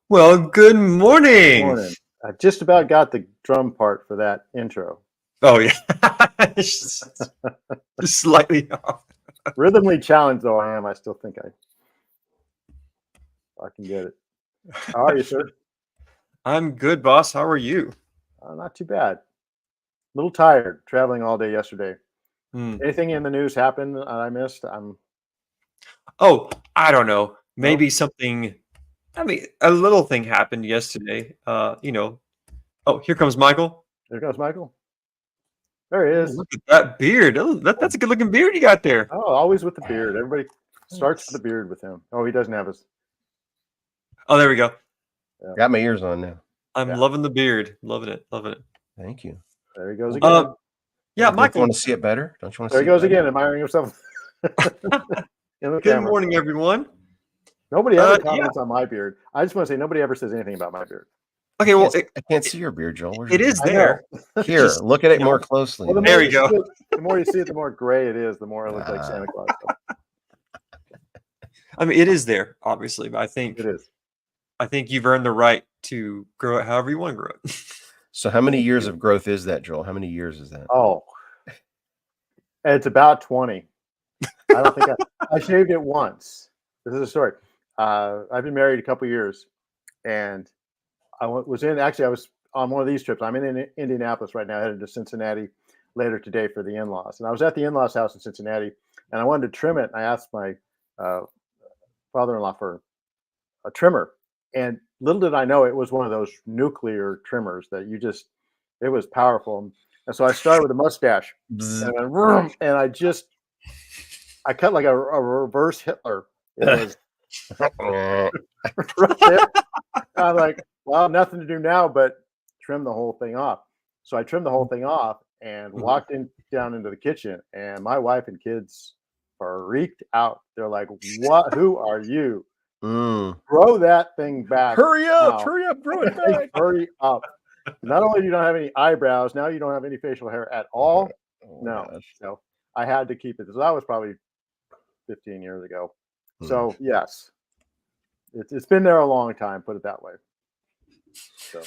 Well, good morning. Morning. I just about got the drum part for that intro. Oh yeah, just slightly off. Rhythmly challenged though I am, I still think I can get it. How are you, sir? I'm good, boss. How are you? Not too bad. A little tired, traveling all day yesterday. Hmm. Anything in the news happened that I missed? I'm Oh, I don't know. no. Maybe something. I mean, a little thing happened yesterday. Oh, here comes Michael. There goes Michael. There he Oh, is. look at that beard. Oh, that's a good looking beard you got there. Oh, always with the beard. Everybody starts with Nice. the beard with him. Oh, he doesn't have his. Oh, there we go. Yeah, Got my ears on now. I'm yeah. loving the beard. Loving it. Loving it. Thank you. There he goes Uh, again. yeah, Don't you Michael. want to see it better? Don't you want to There see he goes it better? again, admiring himself in the Good camera. morning, everyone. Nobody ever Yeah. comments on my beard. I just want to say nobody ever says anything about my beard. Okay. Well, I can't see your beard, Joel. Where's it your is beard? there. Here, just- look at it yeah. more closely. Well, There we go. The more you see it, the more gray it is. The more it looks like Santa Claus. So I mean, it is there, obviously, but it is. I think you've earned the right to grow it however you want to grow it. So how many years of growth is that, Joel? How many years is that? Oh, it's about 20. I don't think I shaved it once. This is a story. I've been married a couple years, and I was on one of these trips. I'm in Indianapolis right now, headed to Cincinnati later today for the in-laws. And I was at the in-laws house in Cincinnati, and I wanted to trim it. And I asked my uh, father-in-law for a trimmer, and little did I know it was one of those nuclear trimmers that it was powerful. And so I started with a mustache, Bzz. and I went, and I cut like a reverse Hitler. It was right there. I'm like, well, nothing to do now but trim the whole thing off. So I trimmed the whole thing off and walked down into the kitchen, and my wife and kids freaked out. They're like, "What? Who are you? Mm. Grow that thing back! Hurry up! now. Hurry up! Grow it back! Hurry up!" Not only do you don't have any eyebrows, now you don't have any facial hair at all. Oh, No, gosh. so I had to keep it. So that was probably 15 years ago. So yes, it's been there a long time. Put it that way. So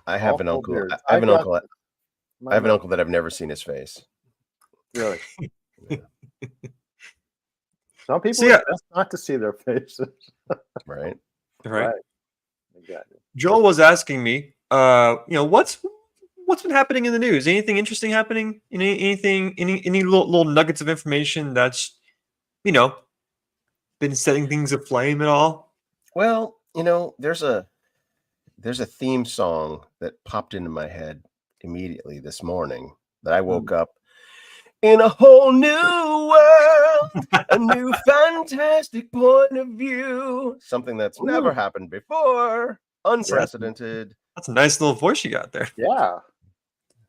I have all an full uncle. beards. I have an I've got uncle. my I have an mouth. uncle that I've never seen his face. Really. Some people So, yeah. it's best not to see their faces. Right? Right. Exactly. Joel was asking me, what's been happening in the news? Anything interesting happening? Any little nuggets of information that's, been setting things aflame at all? Well, there's a theme song that popped into my head immediately this morning that I woke up in a whole new world, a new fantastic point of view, something that's never Ooh. happened before, unprecedented. That's a nice little voice you got there. Yeah.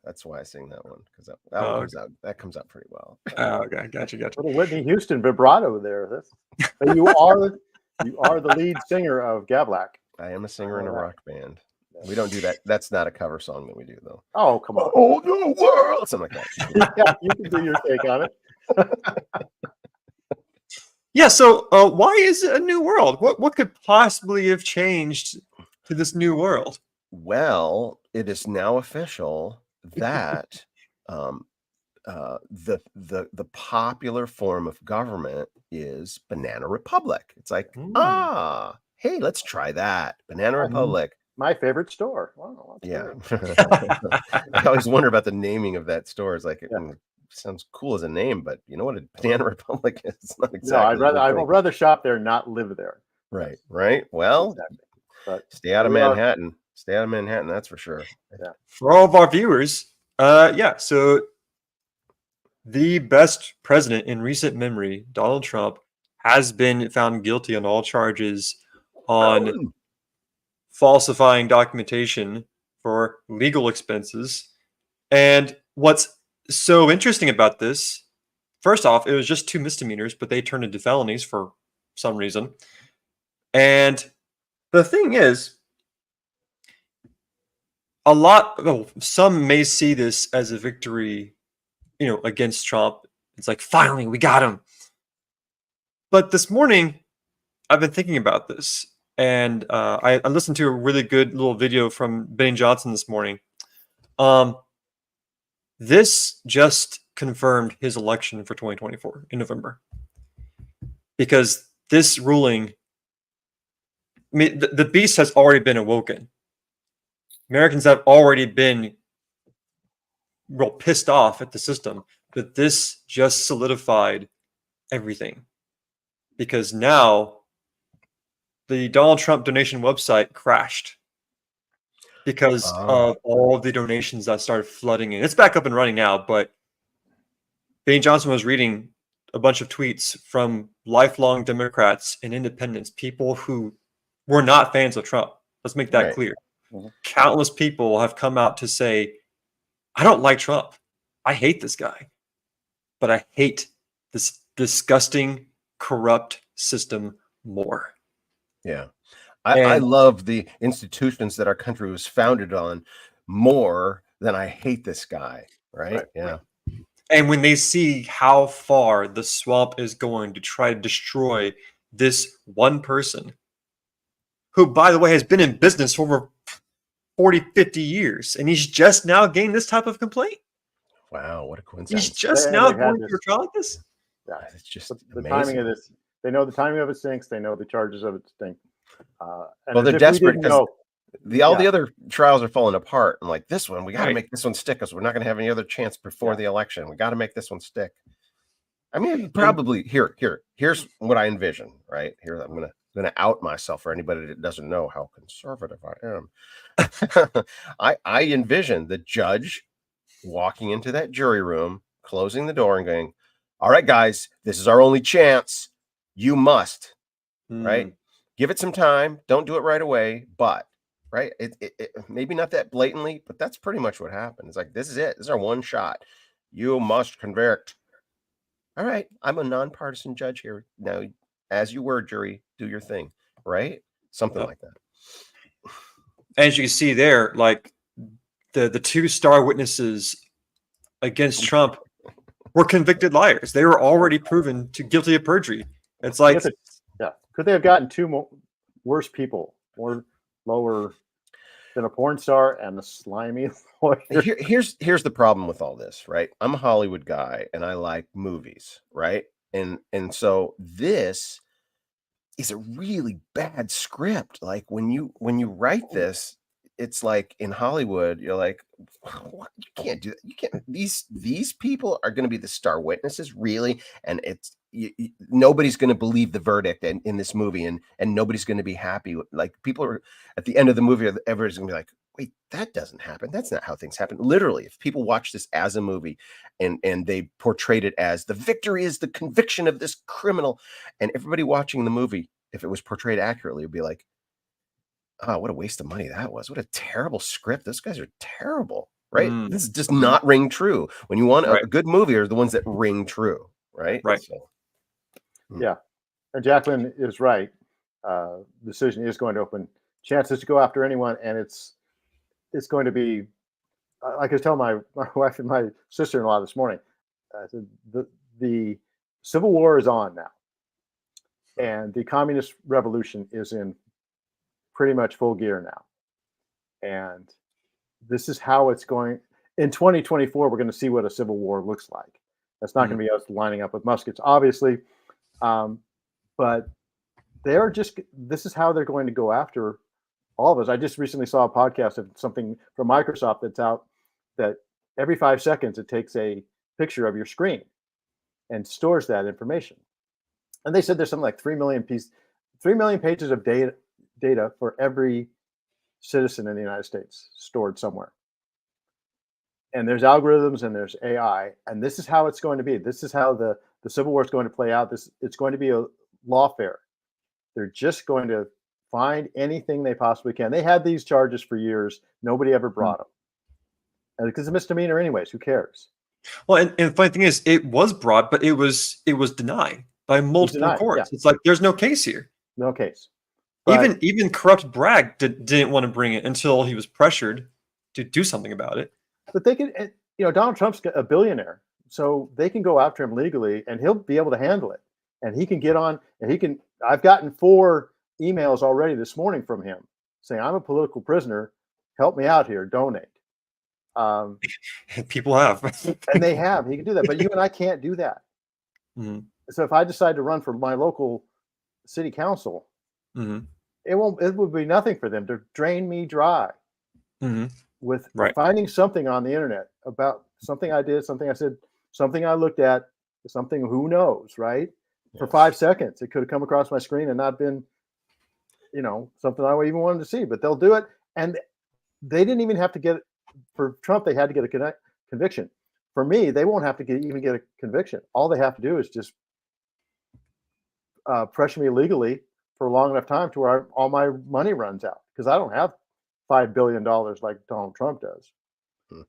That's why I sing that one, because that Oh, one comes out pretty well. Oh, okay, gotcha. Little Whitney Houston vibrato there. But you are the lead singer of Gavlak. I am a singer in a rock band. We don't do that. That's not a cover song that we do, though. Oh, come on. Oh, new world, something like that. Yeah, you can do your take on it. Yeah. So, why is it a new world? What could possibly have changed to this new world? Well, it is now official that the popular form of government is Banana Republic. It's like, hey, let's try that. Banana Republic. My favorite store. Wow, that's Yeah. great. I always wonder about the naming of that store. It's like it sounds cool as a name, but you know what a Banana Republic is? It's not No, exactly. I'd rather shop there, not live there. Right. Well, Exactly. But stay out of we are- Manhattan. Stay out of Manhattan, that's for sure. For all of our viewers, so the best president in recent memory, Donald Trump, has been found guilty on all charges on falsifying documentation for legal expenses. And what's so interesting about this, first off, it was just 2 misdemeanors, but they turned into felonies for some reason. And the thing is, some may see this as a victory, against Trump. It's like, finally, we got him. But this morning, I've been thinking about this. and I listened to a really good little video from Benny Johnson this morning. This just confirmed his election for 2024 in November, because this ruling, I mean, the beast has already been awoken. Americans have already been real pissed off at the system, but this just solidified everything, because now the Donald Trump donation website crashed because of all of the donations that started flooding in. It's back up and running now, but Benny Johnson was reading a bunch of tweets from lifelong Democrats and independents, people who were not fans of Trump. Let's make that Right. clear. Mhm. Countless people have come out to say, I don't like Trump. I hate this guy, but I hate this disgusting, corrupt system more. Yeah. I And- love the institutions that our country was founded on more than I hate this guy. Right. Right. Yeah. And when they see how far the swamp is going to try to destroy this one person, who, by the way, has been in business for over 40, 50 years, and he's just now getting this type of complaint. Wow. What a coincidence. He's just They- now they've had going this- through a trial like this. Yeah. It's just The amazing. timing of this, they know the timing of it stinks. They know the charges of it stink. And Well, they're as if we desperate didn't 'cause know- all the Yeah. other trials are falling apart. And like this one, we got to Right. make this one stick because we're not going to have any other chance before Yeah. the election. We got to make this one stick. I mean, probably here's what I envision. Right here, I'm gonna out myself for anybody that doesn't know how conservative I am. I envision the judge walking into that jury room, closing the door, and going, "All right, guys, this is our only chance. You must." Right? Give it some time. Don't do it right away, but right, it maybe not that blatantly, but that's pretty much what happened. It's like, this is it. This is our one shot. You must convict. All right, I'm a nonpartisan judge here. Now, as you were, jury, do your thing. Right? Something Yep. like that. As you can see there, like the two star witnesses against Trump were convicted liars. They were already proven to guilty of perjury. It's like, Yeah. Could they have gotten two more worse people, more lower than a porn star and the slimy lawyer? Here's the problem with all this, right? I'm a Hollywood guy and I like movies, right? And so this is a really bad script. Like when you write this, it's like in Hollywood, you're like, what? You can't do that. You can't. These people are going to be the star witnesses, really, and it's nobody's going to believe the verdict in this movie, and nobody's going to be happy. Like people are at the end of the movie, everybody's going to be like, wait, that doesn't happen. That's not how things happen. Literally, if people watch this as a movie and they portrayed it as the victory is the conviction of this criminal, and everybody watching the movie, if it was portrayed accurately, would be like, oh, what a waste of money that was. What a terrible script. Those guys are terrible, right? This does not ring true. When you want a good movie are the ones that ring true, right? Right. So, Yeah. And Jacqueline is right. The decision is going to open chances to go after anyone. And it's going to be, like I was telling my wife and my sister-in-law this morning, I said, the Civil War is on now. And the communist revolution is in pretty much full gear now. And this is how it's going. In 2024, we're going to see what a civil war looks like. That's not going to be us lining up with muskets, obviously. But they're just, this is how they're going to go after all of us. I just recently saw a podcast of something from Microsoft that's out that every 5 seconds it takes a picture of your screen and stores that information. And they said there's something like 3 million pages of data for every citizen in the United States stored somewhere. And there's algorithms and there's AI, and this is how it's going to be. This is how the Civil War is going to play out. It's going to be a lawfare. They're just going to find anything they possibly can. They had these charges for years. Nobody ever brought them. And because it's a misdemeanor anyways, who cares? well, and the funny thing is, it was brought, but it was denied by multiple denied, courts. yeah. It's like there's no case here. No case. But- Even corrupt Bragg didn't want to bring it until he was pressured to do something about it. But they can, Donald Trump's a billionaire, so they can go after him legally and he'll be able to handle it. And he can get on, and I've gotten 4 emails already this morning from him saying, "I'm a political prisoner. Help me out here. Donate." Um, People have. and they have. He can do that, but you and I can't do that. Mhm, So if I decide to run for my local city council, mhm, it would be nothing for them to drain me dry mhm. with Right. finding something on the internet about something I did, something I said, something I looked at, something who knows, right? For Yeah. 5 seconds, it could have come across my screen and not been, something I even wanted to see, but they'll do it. And they didn't even have to get, for Trump, they had to get a conviction. For me, they won't have to even get a conviction. All they have to do is just pressure me legally for a long enough time to where all my money runs out, because I don't have $5 billion like Donald Trump does. Hmm.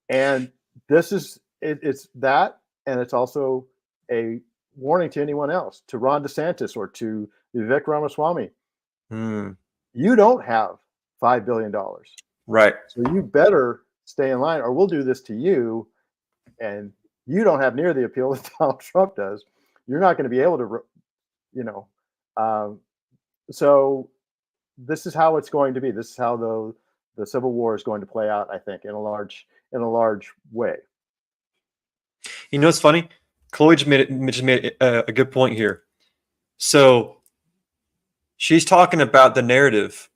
And this is it's that, and it's also a warning to anyone else, to Ron DeSantis or to Vivek Ramaswamy. Mm, You don't have $5 billion. right. So you better stay in line, or we'll do this to you. And you don't have near the appeal that Donald Trump does. You're not going to be able to, you know. Um, so this is how it's going to be. This is how the Civil War is going to play out, I think, in a large way. You know, it's funny. Chloe just made a good point here. So she's talking about the narrative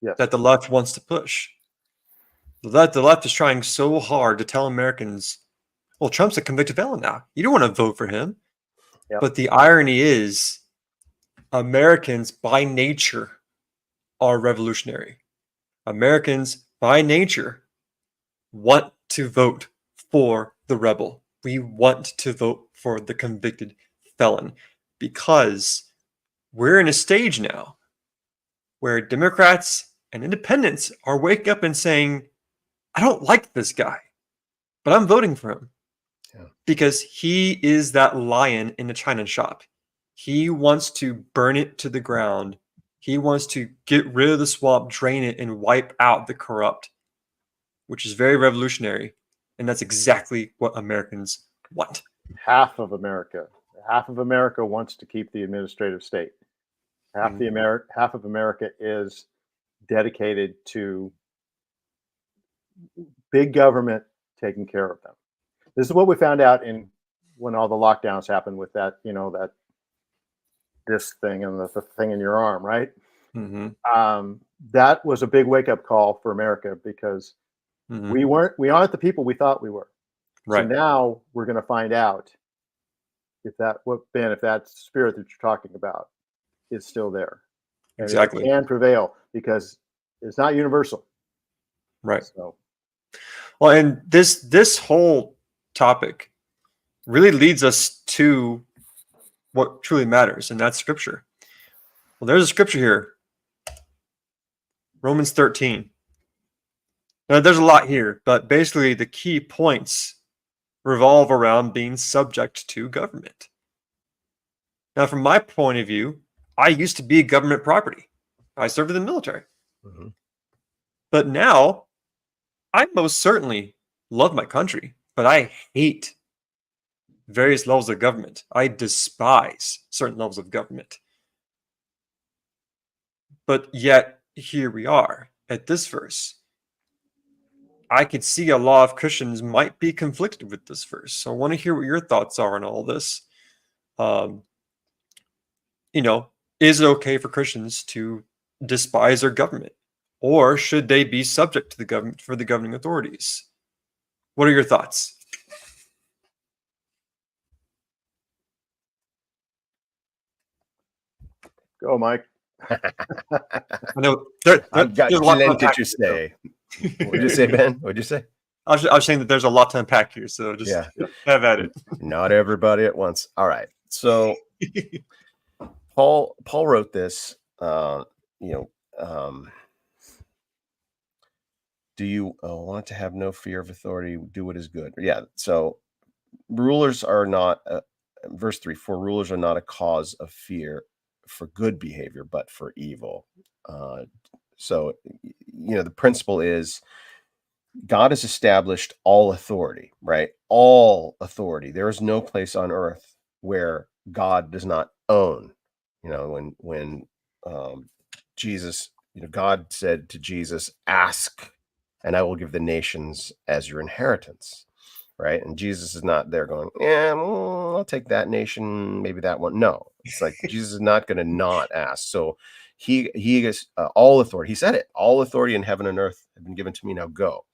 Yes. that the left wants to push. The left is trying so hard to tell Americans, well, Trump's a convicted felon now. You don't want to vote for him. Yep. But the irony is, Americans by nature are revolutionary. Americans by nature want to vote for the rebel. We want to vote for the convicted felon because we're in a stage now where Democrats and independents are waking up and saying, I don't like this guy, but I'm voting for him. Yeah. Because he is that lion in the china shop. He wants to burn it to the ground. He wants to get rid of the swamp, drain it, and wipe out the corrupt, which is very revolutionary. And that's exactly what Americans want. Half of America wants to keep the administrative state. Half of America is dedicated to big government taking care of them. This is what we found out when all the lockdowns happened with that, this thing and the thing in your arm, right? Mm-hmm. That was a big wake up call for America, because Mm-hmm. we aren't the people we thought we were. Right. So now we're going to find out if that spirit that you're talking about is still there. And Exactly. it can prevail, because it's not universal. Right. So, well, and this whole topic really leads us to what truly matters, and that's scripture. Well, there's a scripture here, Romans 13. Now, there's a lot here, but basically the key points revolve around being subject to government. Now, from my point of view, I used to be government property. I served in the military. Mm-hmm. But now, I most certainly love my country, but I hate various levels of government. I despise certain levels of government. But yet, here we are at this verse. I could see a lot of Christians might be conflicted with this verse. So I want to hear what your thoughts are on all this. Is it okay for Christians to despise their government? Or should they be subject to the government for the governing authorities? What are your thoughts? go, Mike. I know I've got there's a lot to plenty unpack to here, say. What'd you say, Ben? What'd you say? I was saying that there's a lot to unpack here, so just have at it. Not everybody at once. All right. So Paul wrote this. Do you want to have no fear of authority? Do what is good. Yeah. So rulers are not. Verse 3: for rulers are not a cause of fear for good behavior, but for evil. So the principle is, God has established all authority, right? All authority. There is no place on earth where God does not own. When Jesus, God said to Jesus, "Ask, and I will give the nations as your inheritance." Right? And Jesus is not there going, "Yeah, I'll take that nation, maybe that one." No, it's like Jesus is not going to not ask. So he is all authority. He said it. All authority in heaven and earth have been given to me. Now go.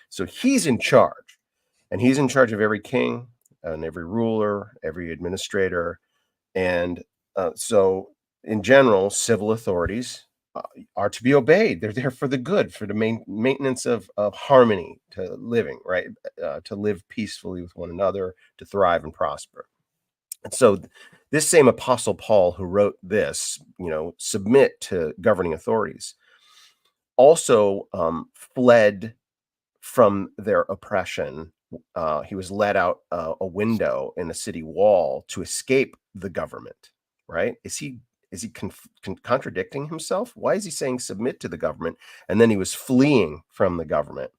So he's in charge, and he's in charge of every king and every ruler, every administrator, and so in general, civil authorities are to be obeyed. They're there for the good, for the maintenance of harmony to living, right? To live peacefully with one another, to thrive and prosper. And so this same Apostle Paul who wrote this, submit to governing authorities, also fled from their oppression. He was let out a window in a city wall to escape the government, right? Is he contradicting himself? Why is he saying submit to the government and then he was fleeing from the government?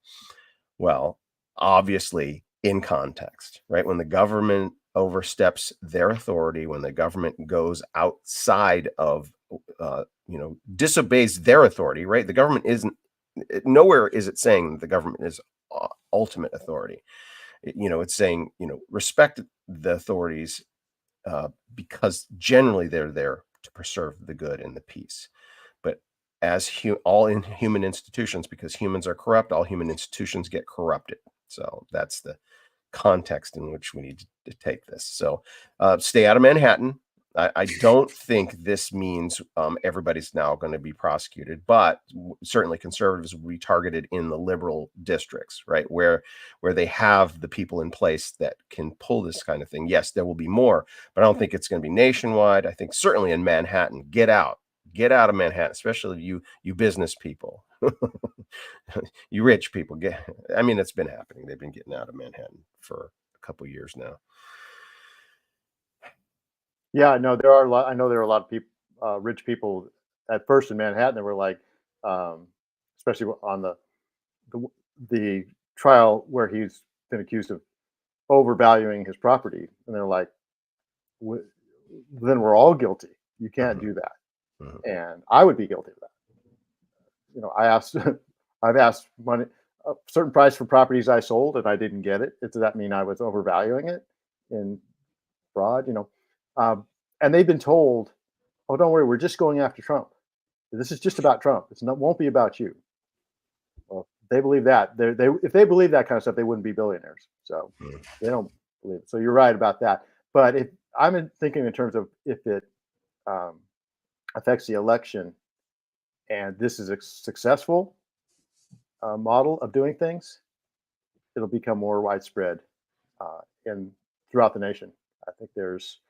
Well, obviously in context, right? When the government oversteps their authority, when the government goes outside of disobeys their authority, right? The government isn't, nowhere is it saying the government is ultimate authority. It's saying, respect the authorities because generally they're there to preserve the good and the peace. But as all in human institutions, because humans are corrupt, all human institutions get corrupted. So that's the context in which we need to take this. So stay out of Manhattan. I don't think this means everybody's now going to be prosecuted, but certainly conservatives will be targeted in the liberal districts, right? Where they have the people in place that can pull this kind of thing. Yes, there will be more, but I don't think it's going to be nationwide. I think certainly in Manhattan, get out of Manhattan, especially you business people, you rich people. It's been happening. They've been getting out of Manhattan for a couple of years now. Yeah, no, there are a lot. I know there are a lot of people, rich people at first in Manhattan that were like, especially on the the trial where he's been accused of overvaluing his property, and they're like, then we're all guilty. You can't do that, and I would be guilty of that. I've asked money, a certain price for properties I sold, and I didn't get it. Does that mean I was overvaluing it in fraud? And they've been told, "Oh, don't worry, we're just going after Trump. This is just about Trump. Won't be about you." Well, they believe that. If they believe that kind of stuff, they wouldn't be billionaires. So they don't believe it. So you're right about that. But if I'm thinking in terms of if it affects the election, and this is a successful model of doing things, it'll become more widespread in throughout the nation. I think there's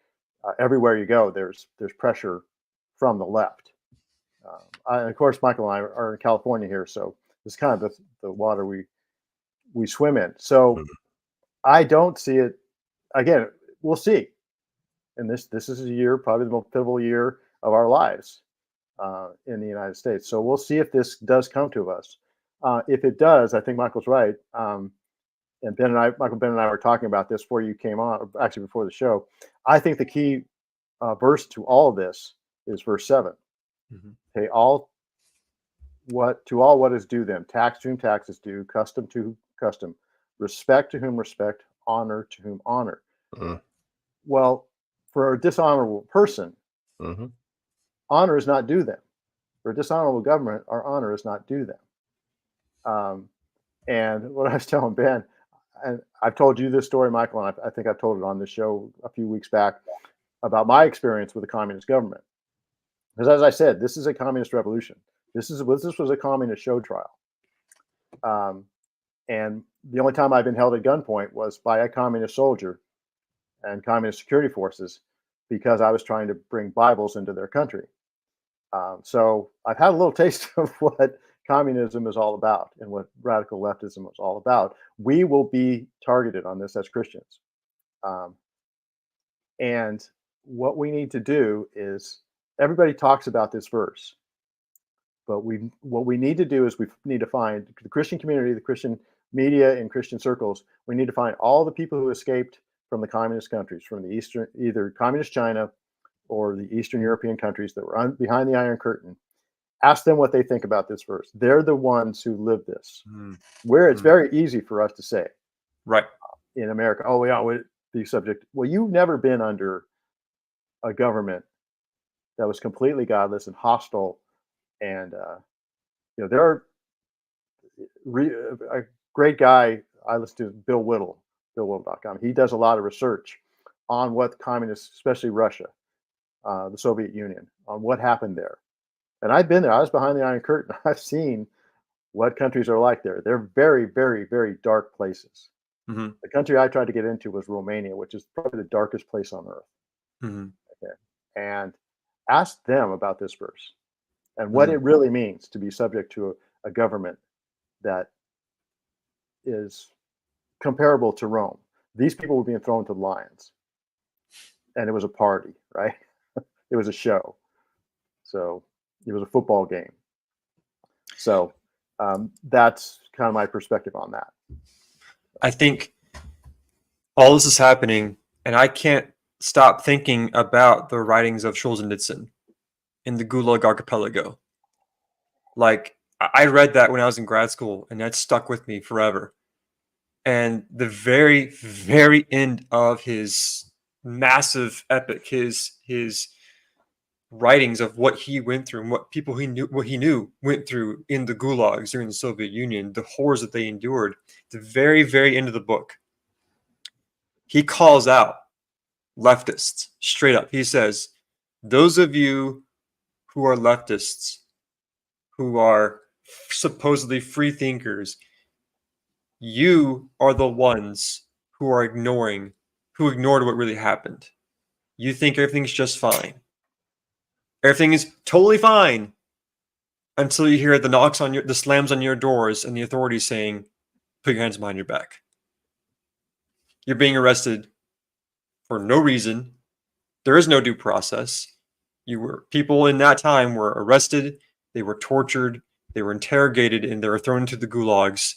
everywhere you go, there's pressure from the left. And of course, Michael and I are in California here, so it's kind of the water we swim in. So I don't see it. Again, we'll see. And this is a year, probably the most pivotal year of our lives in the United States. So we'll see if this does come to us. If it does, I think Michael's right. And Michael, Ben, and I were talking about this before you came on, or actually before the show. I think the key verse to all of this is verse 7. Pay what is due them, tax to whom tax is due, custom to whom custom, respect to whom respect, honor to whom honor. Well, for a dishonorable person, honor is not due them. For a dishonorable government, our honor is not due them. And what I was telling Ben, and I've told you this story, Michael, and I think I've told it on the show a few weeks back about my experience with the communist government. Because as I said, this is a communist revolution. This was a communist show trial. And the only time I've been held at gunpoint was by a communist soldier and communist security forces because I was trying to bring Bibles into their country. So I've had a little taste of what communism is all about and what radical leftism is all about. We will be targeted on this as Christians. And what we need to do is, everybody talks about this verse, but what we need to do is we need to find the Christian community, the Christian media, and Christian circles. We need to find all the people who escaped from the communist countries, from the Eastern, either communist China or the Eastern European countries that were behind the Iron Curtain, ask them what they think about this verse. They're the ones who live this. Where it's very easy for us to say, Right. in America, oh, yeah, would be subject. Well, you've never been under a government that was completely godless and hostile, and there are a great guy I listen to, Bill Whittle, BillWhittle.com. He does a lot of research on what communists, especially Russia, the Soviet Union, on what happened there. And I've been there. I was behind the Iron Curtain. I've seen what countries are like there. They're very, very, very dark places. Mm-hmm. The country I tried to get into was Romania, which is probably the darkest place on earth. Mm-hmm. Okay. And ask them about this verse and what it really means to be subject to a government that is comparable to Rome. These people were being thrown to the lions, and it was a party, right? It was a show. So it was a football game. So that's kind of my perspective on that. I think all this is happening, and I can't stop thinking about the writings of Solzhenitsyn in the Gulag Archipelago. Like, I read that when I was in grad school, and that stuck with me forever. And the very, very end of his massive epic, his writings of what he went through and what he knew went through in the gulags during the Soviet Union, the horrors that they endured. The very, very end of the book, he calls out leftists straight up. He says, those of you who are leftists, who are supposedly free thinkers, you are the ones who ignored what really happened. You think everything's just fine. Everything is totally fine until you hear the slams on your doors and the authorities saying, put your hands behind your back. You're being arrested for no reason. There is no due process. People in that time were arrested, they were tortured, they were interrogated, and they were thrown into the gulags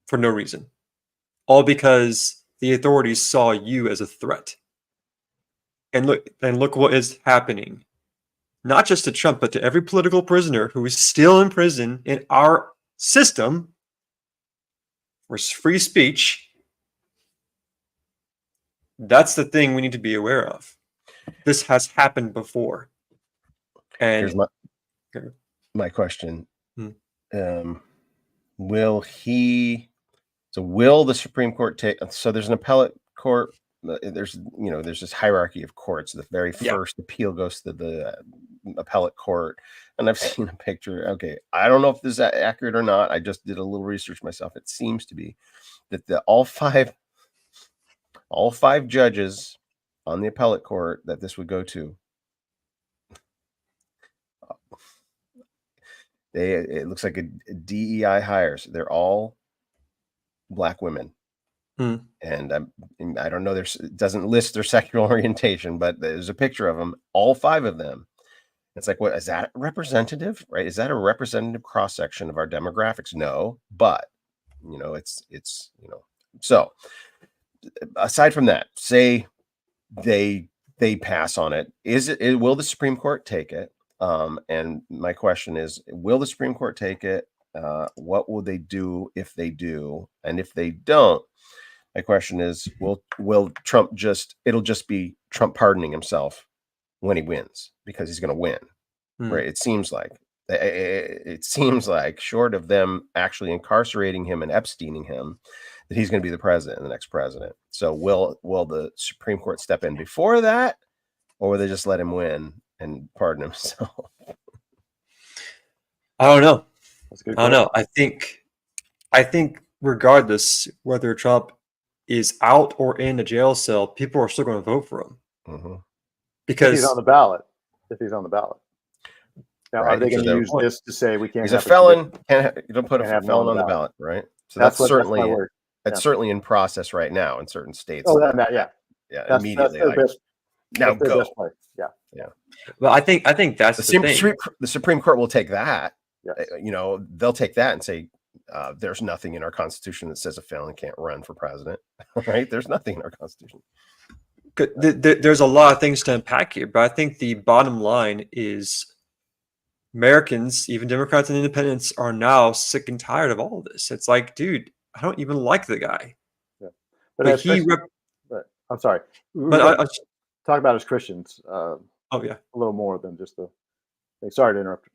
for no reason. All because the authorities saw you as a threat. And look what is happening. Not just to Trump, but to every political prisoner who is still in prison in our system for free speech. That's the thing we need to be aware of. This has happened before. And here's my question. Will the Supreme Court take, so there's an appellate court, there's this hierarchy of courts. The very first appeal goes to the appellate court, and I've seen a picture. Okay, I don't know if this is accurate or not. I just did a little research myself. It seems to be that all five judges on the appellate court that this would go to, it looks like a DEI hires. They're all Black women. And I don't know, it doesn't list their sexual orientation, but there's a picture of them, all five of them. It's like, what is that representative, right? Is that a representative cross section of our demographics? No, but it's so aside from that, say they pass on it, will the Supreme Court take it? And my question is, will the Supreme Court take it? What will they do if they do? And if they don't, my question is, will Trump it'll just be Trump pardoning himself when he wins, because he's going to win, right? It seems like short of them actually incarcerating him and Epsteining him, that he's going to be the next president. So will the Supreme Court step in before that, or will they just let him win and pardon himself? I don't know. That's a good I don't know. I think regardless whether Trump is out or in a jail cell, people are still going to vote for him. Because if he's on the ballot. Now, right, are they going to use this to say we can't? He's a felon. You don't put a felon on the ballot, right? So that's certainly in process right now in certain states. Oh, yeah. Immediately. Now go. Yeah. Well, I think that's the thing. The Supreme Court will take that. Yes. They'll take that and say, there's nothing in our Constitution that says a felon can't run for president, right? There's nothing in our Constitution. There's a lot of things to unpack here, but I think the bottom line is Americans, even Democrats and independents, are now sick and tired of all of this. It's like, dude, I don't even like the guy. Yeah. But as he, Christians, I'm sorry. We but gotta I, talk about as Christians oh yeah, a little more than just the. Sorry to interrupt.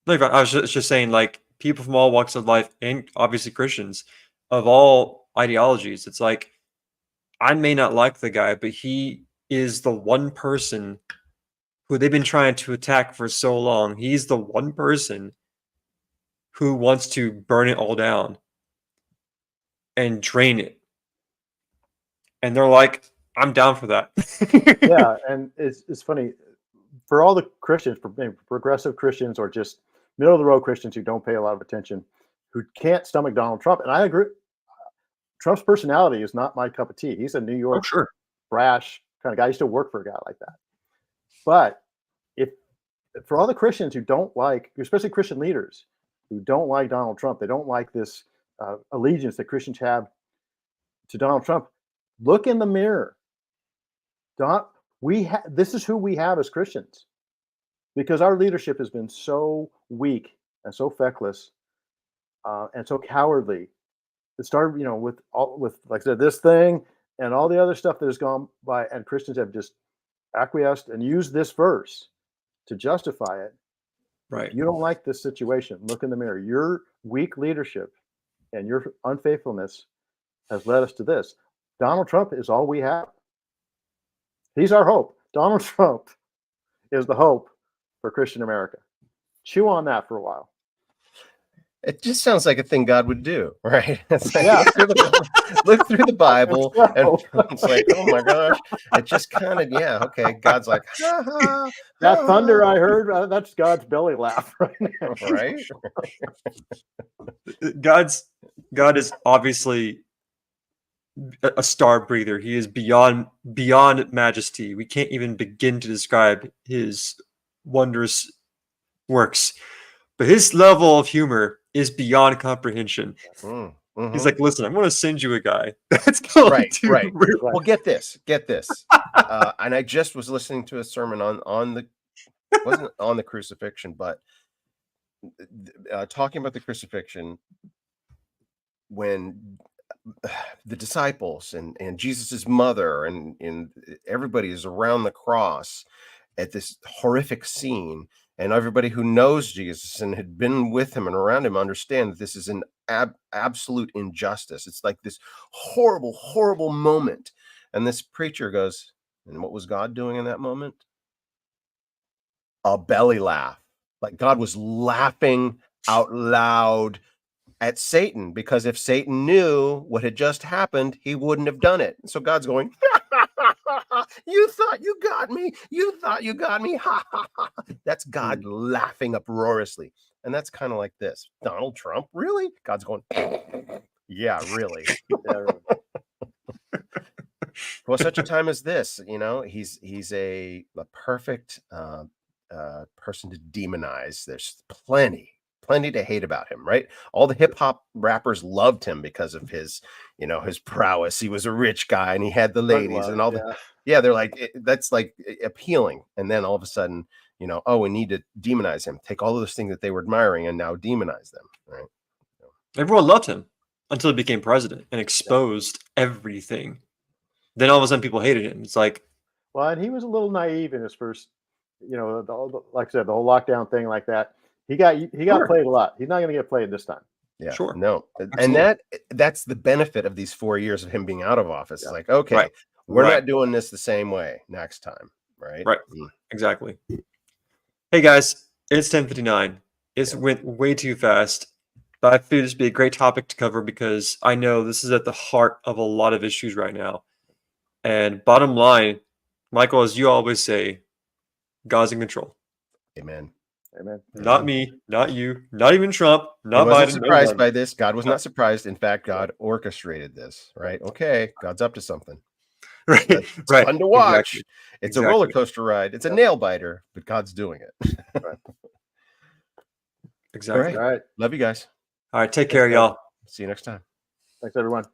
no, you're fine. I was just saying, like, people from all walks of life, and obviously Christians of all ideologies. It's like, I may not like the guy, but he is the one person who they've been trying to attack for so long. He's the one person who wants to burn it all down and drain it. And they're like, I'm down for that. Yeah, and it's funny for all the Christians, progressive Christians, or just middle of the road Christians who don't pay a lot of attention, who can't stomach Donald Trump. And I agree. Trump's personality is not my cup of tea. He's a New York, sure. brash kind of guy. I used to work for a guy like that. But if for all the Christians who don't like, especially Christian leaders who don't like Donald Trump, they don't like this allegiance that Christians have to Donald Trump, look in the mirror. This is who we have as Christians, because our leadership has been so weak and so feckless and so cowardly. It started, with like I said, this thing and all the other stuff that has gone by, and Christians have just acquiesced and used this verse to justify it. Right. You don't like this situation. Look in the mirror. Your weak leadership and your unfaithfulness has led us to this. Donald Trump is all we have. He's our hope. Donald Trump is the hope for Christian America. Chew on that for a while. It just sounds like a thing God would do, right? It's like, Yeah. look through the Bible, and it's like, oh my gosh, it just kind of, yeah, okay. God's like, ha, ha, That ha, thunder I heard, that's God's belly laugh right now. right? God is obviously a star breather. He is beyond majesty. We can't even begin to describe his wondrous works. But his level of humor is beyond comprehension. Mm-hmm. He's like, listen, I'm going to send you a guy that's going to right. Well, get this. And I just was listening to a sermon on the wasn't on the crucifixion, but talking about the crucifixion when the disciples and Jesus's mother and everybody is around the cross at this horrific scene. And everybody who knows Jesus and had been with him and around him understand that this is an absolute injustice. It's like this horrible, horrible moment. And this preacher goes, and what was God doing in that moment? A belly laugh. Like God was laughing out loud at Satan, because if Satan knew what had just happened, he wouldn't have done it. So God's going, you thought you got me. You thought you got me. Ha, ha, ha. That's God laughing uproariously. And that's kind of like this. Donald Trump, really? God's going, yeah, really. For such a time as this, he's a perfect person to demonize. There's plenty to hate about him, right? All the hip hop rappers loved him because of his, his prowess. He was a rich guy and he had the ladies and all they're like, that's like appealing. And then all of a sudden, we need to demonize him. Take all of those things that they were admiring and now demonize them, right? Everyone loved him until he became president and exposed everything. Then all of a sudden people hated him. It's like, well, and he was a little naive in his first, like I said, the whole lockdown thing like that. He got played a lot. He's not going to get played this time. Yeah, sure. No. Absolutely. And that's the benefit of these 4 years of him being out of office. It's like, okay, we're not doing this the same way next time. Right. Right. Exactly. Hey guys, it's 10:59. It went way too fast. But I figured this would be a great topic to cover because I know this is at the heart of a lot of issues right now. And bottom line, Michael, as you always say, God's in control. Amen. Not me, not you, not even Trump, not He wasn't Biden. surprised by this. God was not surprised. In fact, God orchestrated this, right? Okay, God's up to something. Right. It's right. fun to watch. Exactly. It's a roller coaster ride. It's a nail biter, but God's doing it. Exactly. All right. Love you guys. All right. Take care, y'all. See you next time. Thanks, everyone.